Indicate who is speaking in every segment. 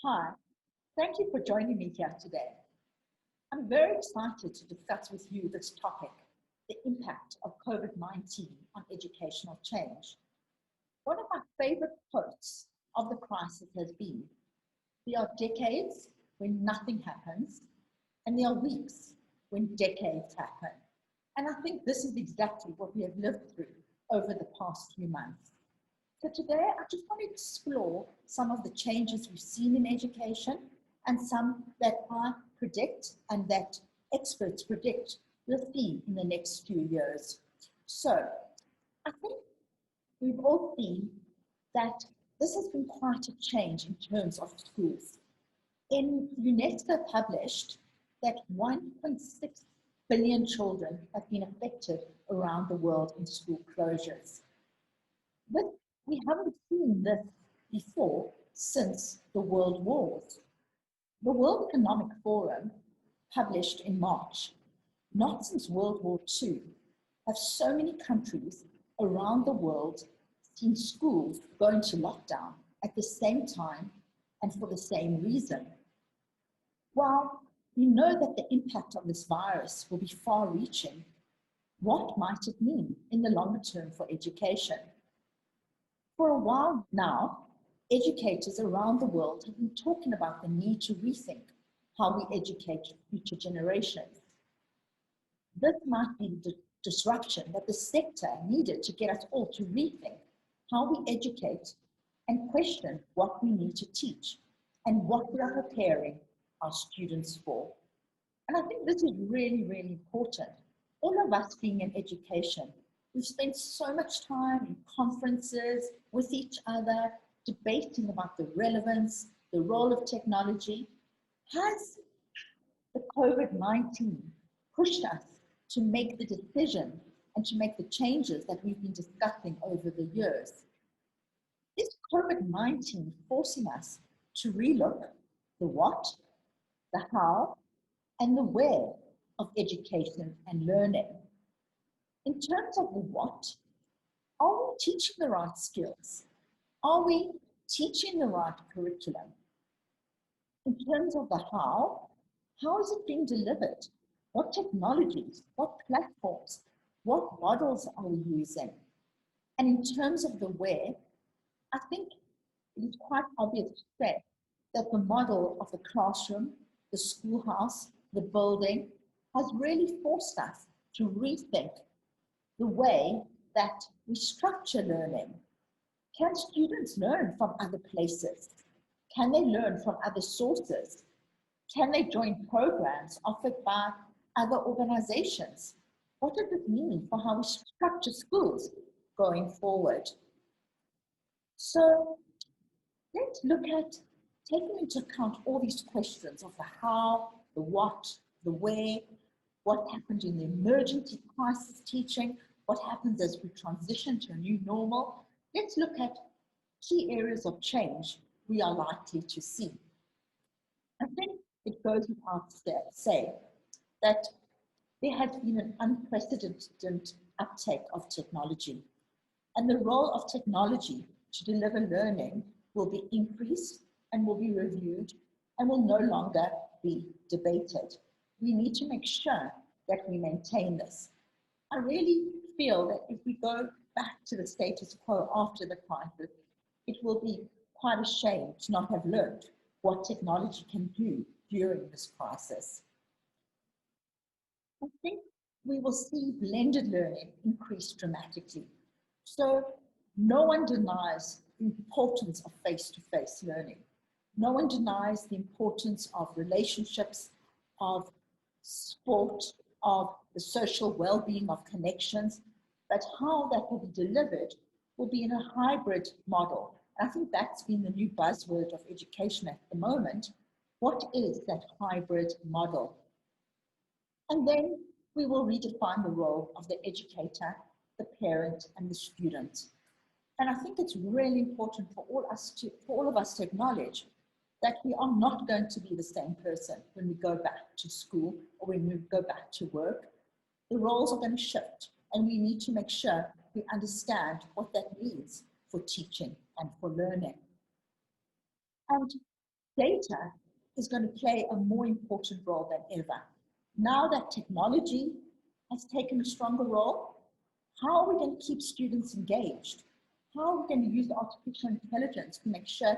Speaker 1: Hi, thank you for joining me here today. I'm very excited to discuss with you this topic, the impact of COVID-19 on educational change. One of my favorite quotes of the crisis has been, there are decades when nothing happens, and there are weeks when decades happen. And I think this is exactly what we have lived through over the past few months. So today, I just want to explore some of the changes we've seen in education and some that I predict and that experts predict we'll see in the next few years. So I think we've all seen that this has been quite a change in terms of schools. UNESCO published that 1.6 billion children have been affected around the world in school closures. But we haven't seen this before since the World Wars. The World Economic Forum, published in March, not since World War II, have so many countries around the world seen schools go into lockdown at the same time and for the same reason. While we know that the impact of this virus will be far-reaching, what might it mean in the longer term for education? For a while now, educators around the world have been talking about the need to rethink how we educate future generations. This might be the disruption that the sector needed to get us all to rethink how we educate and question what we need to teach and what we are preparing our students for. And I think this is really, really important. All of us being in education, we've spent so much time in conferences with each other, debating about the relevance, the role of technology. Has the COVID-19 pushed us to make the decision and to make the changes that we've been discussing over the years? Is COVID-19 forcing us to relook the what, the how, and the where of education and learning? In terms of the what, are we teaching the right skills? Are we teaching the right curriculum? In terms of the how is it being delivered? What technologies, what platforms, what models are we using? And in terms of the where, I think it is quite obvious to say that the model of the classroom, the schoolhouse, the building has really forced us to rethink the way that we structure learning. Can students learn from other places? Can they learn from other sources? Can they join programs offered by other organizations? What does it mean for how we structure schools going forward? So let's look at taking into account all these questions of the how, the what, the where, what happened in the emergency crisis teaching, what happens as we transition to a new normal. Let's look at key areas of change we are likely to see. I think it goes without saying that there has been an unprecedented uptake of technology, and the role of technology to deliver learning will be increased and will be reviewed and will no longer be debated. We need to make sure that we maintain this. I really feel that if we go back to the status quo after the crisis, it will be quite a shame to not have learned what technology can do during this crisis. I think we will see blended learning increase dramatically. So no one denies the importance of face-to-face learning. No one denies the importance of relationships, of sport, of the social well-being of connections, but how that will be delivered will be in a hybrid model. I think that's been the new buzzword of education at the moment. What is that hybrid model? And then we will redefine the role of the educator, the parent, and the student. And I think it's really important for all of us to acknowledge that we are not going to be the same person when we go back to school or when we go back to work. The roles are going to shift, and we need to make sure we understand what that means for teaching and for learning. And Data is going to play a more important role than ever. Now that technology has taken a stronger role, how are we going to keep students engaged? How are we going to use artificial intelligence to make sure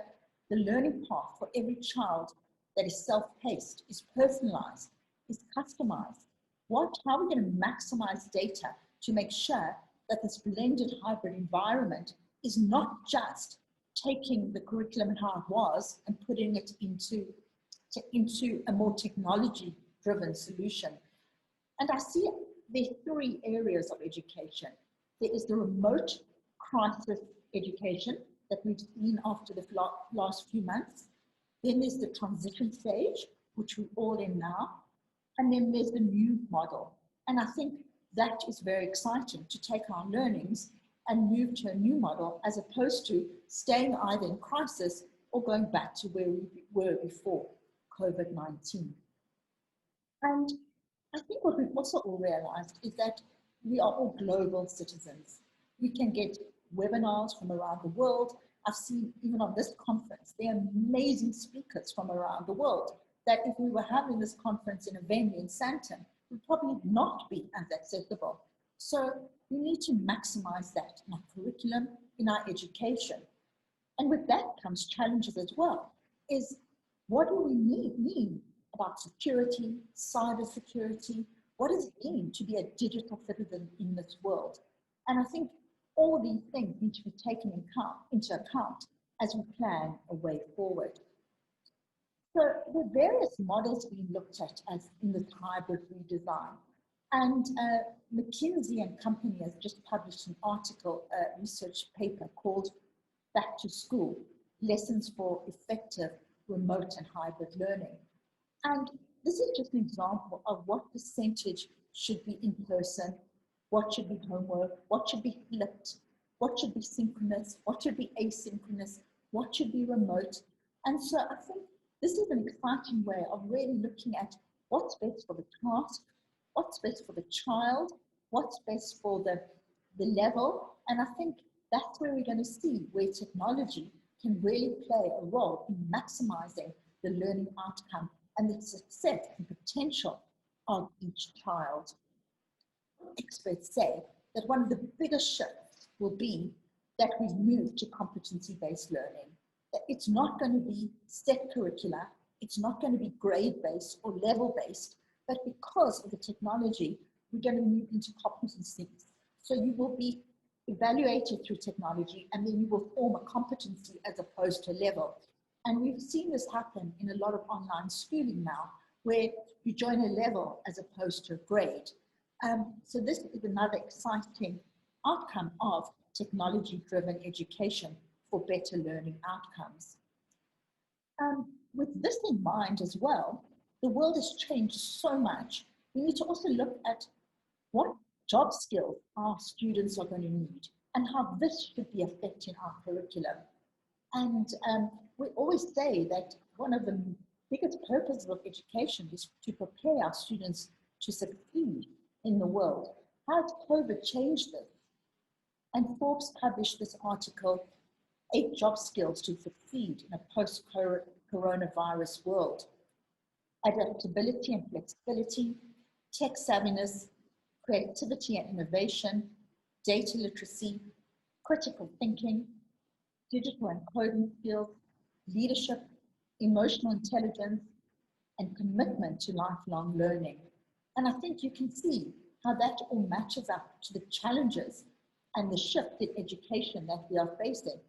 Speaker 1: the learning path for every child that is self-paced, is personalized, is customized? How are we going to maximize data to make sure that this blended hybrid environment is not just taking the curriculum and how it was and putting it into a more technology-driven solution? And I see there are three areas of education. There is the remote crisis education that we've seen after the last few months. Then there's the transition stage, which we're all in now. And then there's the new model. And I think that is very exciting, to take our learnings and move to a new model, as opposed to staying either in crisis or going back to where we were before COVID-19. And I think what we've also all realized is that we are all global citizens. We can get webinars from around the world. I've seen, even on this conference, there are amazing speakers from around the world that if we were having this conference in a venue in Sandton, would probably not be as accessible. So we need to maximize that in our curriculum, in our education. And with that comes challenges as well, is what do we mean about security, cyber security? What does it mean to be a digital citizen in this world? And I think all these things need to be taken into account as we plan a way forward. So the various models being looked at as in this hybrid redesign. And McKinsey and Company has just published an article, a research paper called Back to School, Lessons for Effective Remote and Hybrid Learning. And this is just an example of what percentage should be in person, what should be homework, what should be flipped, what should be synchronous, what should be asynchronous, what should be remote. And so I think this is an exciting way of really looking at what's best for the task, what's best for the child, what's best for the level. And I think that's where we're going to see where technology can really play a role in maximizing the learning outcome and the success and potential of each child. Experts say that one of the biggest shifts will be that we move to competency-based learning. That it's not going to be set curricula, it's not going to be grade-based or level-based, but because of the technology, we're going to move into competencies. So you will be evaluated through technology, and then you will form a competency as opposed to level. And we've seen this happen in a lot of online schooling now, where you join a level as opposed to a grade. So this is another exciting outcome of technology-driven education for better learning outcomes. With this in mind as well, the world has changed so much. We need to also look at what job skills our students are going to need and how this should be affecting our curriculum. And we always say that one of the biggest purposes of education is to prepare our students to succeed in the world. How has COVID changed this? And Forbes published this article, 8 Job Skills to Succeed in a Post-Coronavirus World. Adaptability and flexibility, tech savviness, creativity and innovation, data literacy, critical thinking, digital and coding skills, leadership, emotional intelligence, and commitment to lifelong learning. And I think you can see how that all matches up to the challenges and the shift in education that we are facing.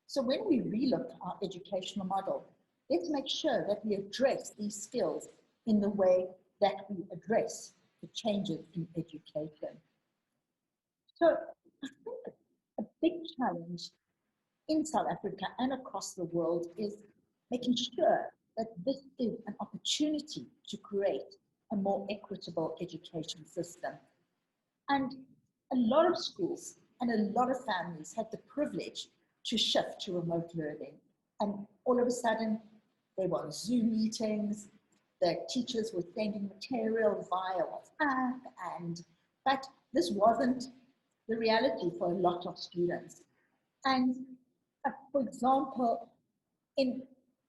Speaker 1: So when we relook our educational model, let's make sure that we address these skills in the way that we address the changes in education. So I think a big challenge in South Africa and across the world is making sure that this is an opportunity to create a more equitable education system. And a lot of schools and a lot of families had the privilege to shift to remote learning. And all of a sudden, they were on Zoom meetings, the teachers were sending material via WhatsApp, but this wasn't the reality for a lot of students. And for example, in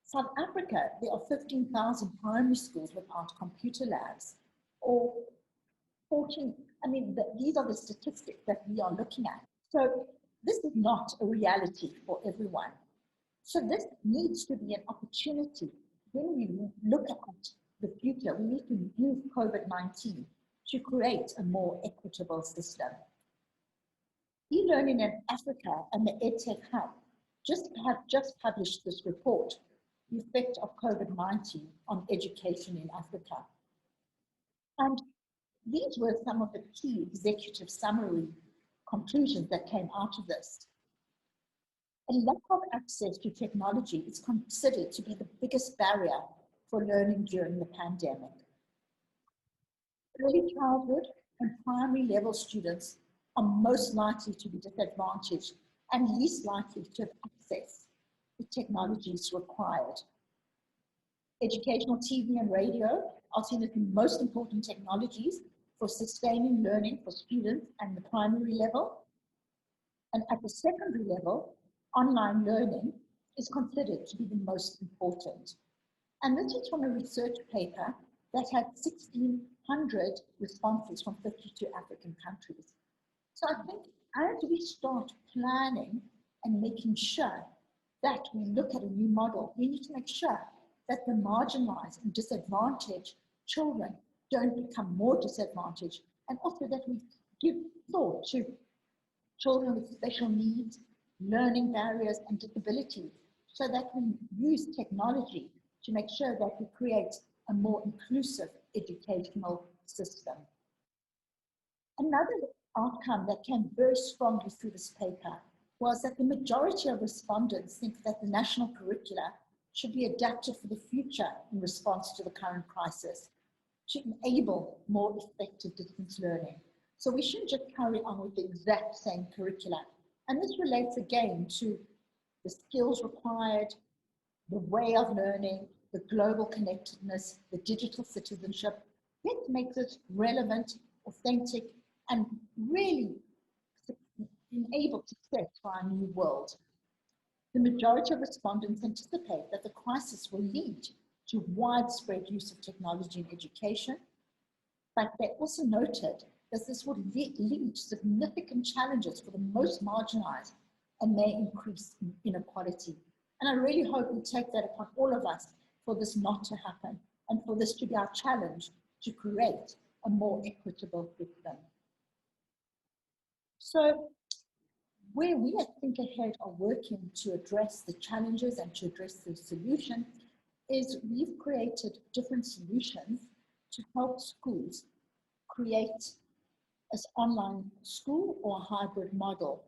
Speaker 1: South Africa, there are 15,000 primary schools without computer labs, or 14, these are the statistics that we are looking at. So this is not a reality for everyone. So this needs to be an opportunity. When we look at the future, we need to use COVID-19 to create a more equitable system. E-Learning in Africa and the EduTech Hub have just published this report, The Effect of COVID-19 on Education in Africa. And these were some of the key executive summary conclusions that came out of this. A lack of access to technology is considered to be the biggest barrier for learning during the pandemic. Early childhood and primary level students are most likely to be disadvantaged and least likely to have access to technologies required. Educational TV and radio are seen as the most important technologies for sustaining learning for students at the primary level. And at the secondary level, online learning is considered to be the most important. And this is from a research paper that had 1,600 responses from 52 African countries. So I think as we start planning and making sure that we look at a new model, we need to make sure that the marginalized and disadvantaged children don't become more disadvantaged, and also that we give thought to children with special needs, learning barriers, and disabilities, so that we use technology to make sure that we create a more inclusive educational system. Another outcome that came very strongly through this paper was that the majority of respondents think that the national curricula should be adapted for the future in response to the current crisis to enable more effective distance learning. So we shouldn't just carry on with the exact same curricula. And this relates again to the skills required, the way of learning, the global connectedness, the digital citizenship. Let's make this relevant, authentic, and really enable success for our new world. The majority of respondents anticipate that the crisis will lead to widespread use of technology in education, but they also noted that this would lead to significant challenges for the most marginalized and may increase inequality. And I really hope we take that upon all of us for this not to happen and for this to be our challenge to create a more equitable system. So where we at Think Ahead are working to address the challenges and to address the solution is we've created different solutions to help schools create an online school or a hybrid model.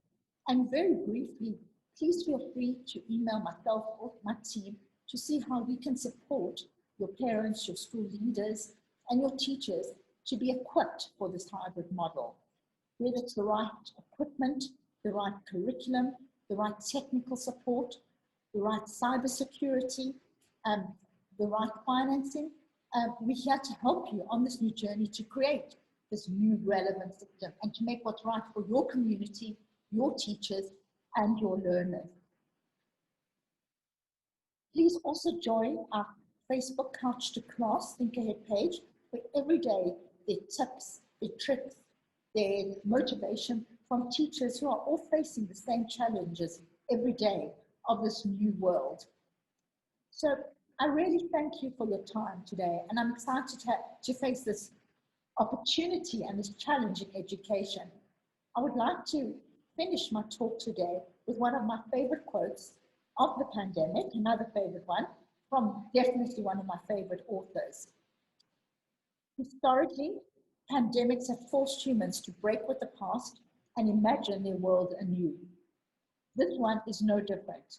Speaker 1: And very briefly, please feel free to email myself or my team to see how we can support your parents, your school leaders, and your teachers to be equipped for this hybrid model, whether it's the right equipment, the right curriculum, the right technical support, the right cybersecurity, the right financing. We're here to help you on this new journey to create this new relevant system and to make what's right for your community, your teachers, and your learners. Please also join our Facebook Couch to Class Think Ahead page, where every day there are tips, there are tricks, there's motivation from teachers who are all facing the same challenges every day of this new world. So I really thank you for your time today, and I'm excited to face this opportunity and this challenge in education. I would like to finish my talk today with one of my favorite quotes of the pandemic, another favorite one, from definitely one of my favorite authors. Historically, pandemics have forced humans to break with the past and imagine their world anew. This one is no different.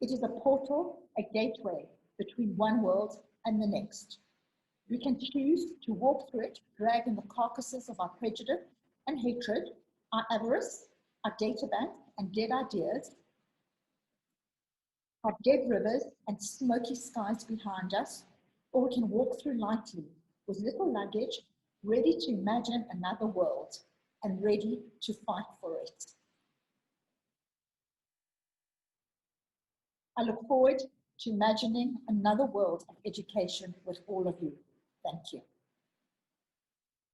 Speaker 1: It is a portal, a gateway between one world and the next. We can choose to walk through it, dragging the carcasses of our prejudice and hatred, our avarice, our data bank and dead ideas, our dead rivers and smoky skies behind us, or we can walk through lightly with little luggage, ready to imagine another world and ready to fight for it. I look forward to imagining another world of education with all of you. Thank you.